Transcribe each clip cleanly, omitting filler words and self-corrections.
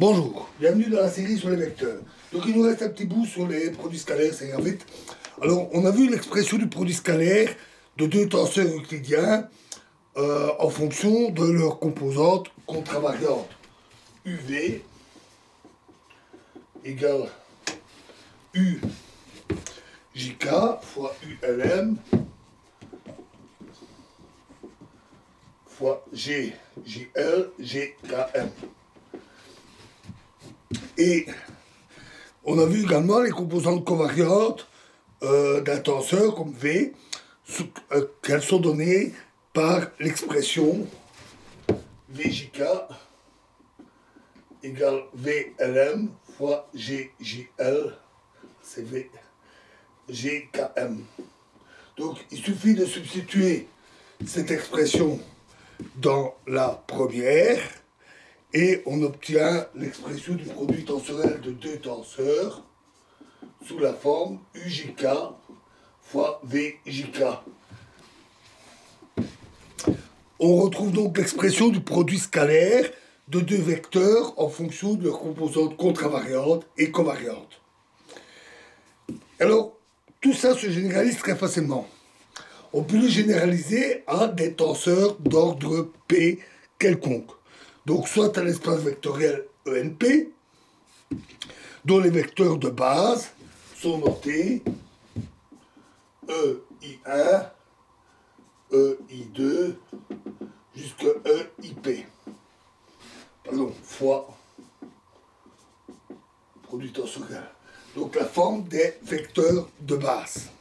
Bonjour, bienvenue dans la série sur les vecteurs. Donc il nous reste un petit bout sur les produits scalaires, ça ira vite. Alors on a vu l'expression du produit scalaire de deux tenseurs euclidiens en fonction de leurs composantes contravariantes. UV égale UJK fois ULM fois GJL GKM. Et on a vu également les composantes covariantes d'un tenseur comme V, qu'elles sont données par l'expression VJK égale VLM fois GJL, c'est GKM. Donc il suffit de substituer cette expression dans la première et on obtient l'expression du produit tensionnel de deux tenseurs sous la forme UJK fois VJK. On retrouve donc l'expression du produit scalaire de deux vecteurs en fonction de leurs composantes contravariantes et covariantes. Alors, tout ça se généralise très facilement. On peut le généraliser à des tenseurs d'ordre P quelconque. Donc, soit à l'espace vectoriel ENP, dont les vecteurs de base sont notés EI1, EI2, jusqu'à EIP. Pardon, fois produit tensoriel. Donc, la forme des vecteurs de base.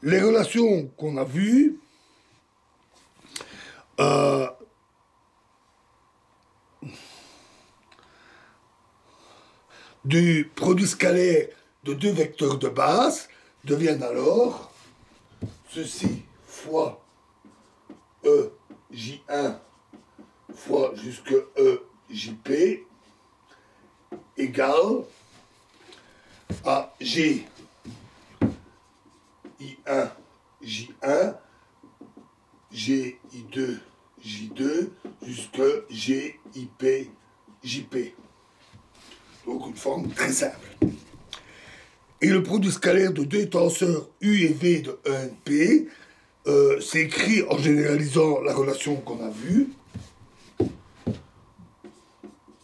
Les relations qu'on a vues, du produit scalaire de deux vecteurs de base deviennent alors ceci fois EJ1 fois jusque EJP égale à G I1 J1 G I2 J2 jusque G IP JP. Donc une forme très simple. Et le produit scalaire de deux tenseurs U et V de ENP s'écrit en généralisant la relation qu'on a vue.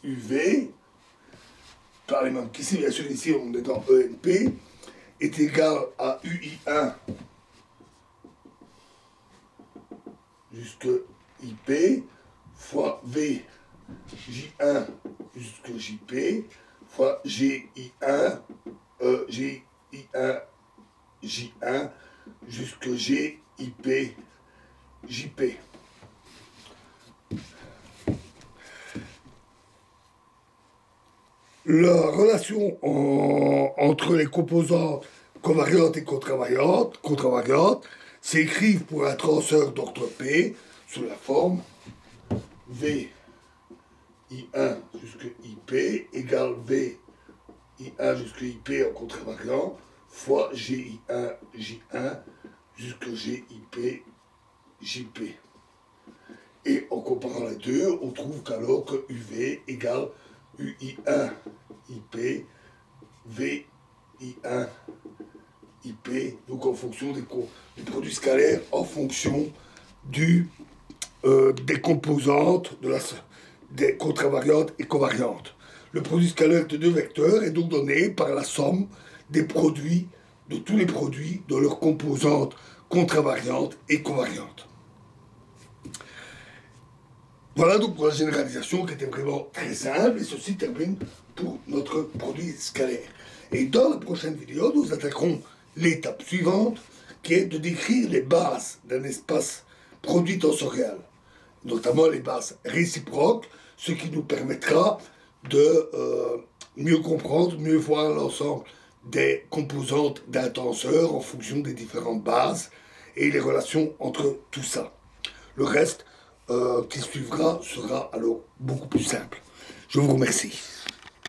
UV, par les mêmes qu'ici, bien sûr ici on est dans ENP, est égal à UI1 jusque IP fois V J1 jusque JP fois GI1 GI1 J1 jusque GIP JP. La relation entre les composantes covariantes et contravariantes s'écrivent pour un tenseur d'ordre P sous la forme V I1 jusque IP égale V I1 jusque IP en contravariant fois GI1 J1 jusque GIP JP. Et en comparant les deux, on trouve qu'alors que UV égale UI1 IP VI1 IP, donc en fonction du produit scalaire, en fonction des composantes des contravariantes et covariantes. Le produit scalaire de deux vecteurs est donc donné par la somme des produits, de tous les produits de leurs composantes contravariantes et covariantes. Voilà donc pour la généralisation qui était vraiment très simple, et ceci termine pour notre produit scalaire. Et dans la prochaine vidéo, nous attaquerons l'étape suivante, qui est de décrire les bases d'un espace produit tensoriel, notamment les bases réciproques, ce qui nous permettra de mieux comprendre, mieux voir l'ensemble des composantes d'un tenseur en fonction des différentes bases et les relations entre tout ça. Le reste qui suivra sera alors beaucoup plus simple. Je vous remercie.